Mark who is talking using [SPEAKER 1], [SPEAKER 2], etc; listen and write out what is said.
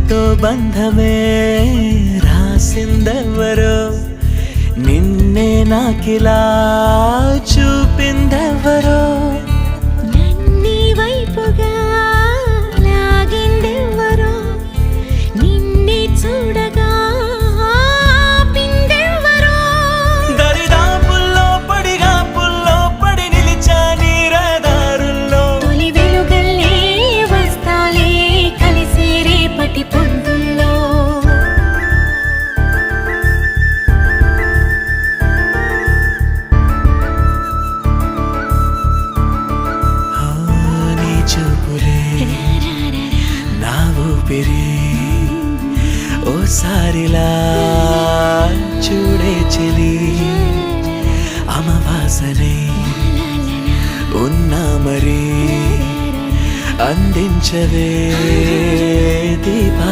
[SPEAKER 1] మనతో బంధమే రాసిందెవరో నిన్నే నాకిలా చూపిందెవరో
[SPEAKER 2] నన్నీ వైపుగా లాగిందెవరో నిన్నే చూడగా ఆపిందెవరో
[SPEAKER 1] దరిదాపుల్లో పడిగాపుల్లో పడి నిలిచా నీ రహదారుల్లో
[SPEAKER 2] తొలి వెలుగల్లే వస్తాలే కలిసే రేపటి పొద్దుల్లో
[SPEAKER 1] నీ చూపులే నా ఊపిరి ఓసారిలా చూడే చెలి అమవాసనే ఉన్నా మరి అందించవే దీపా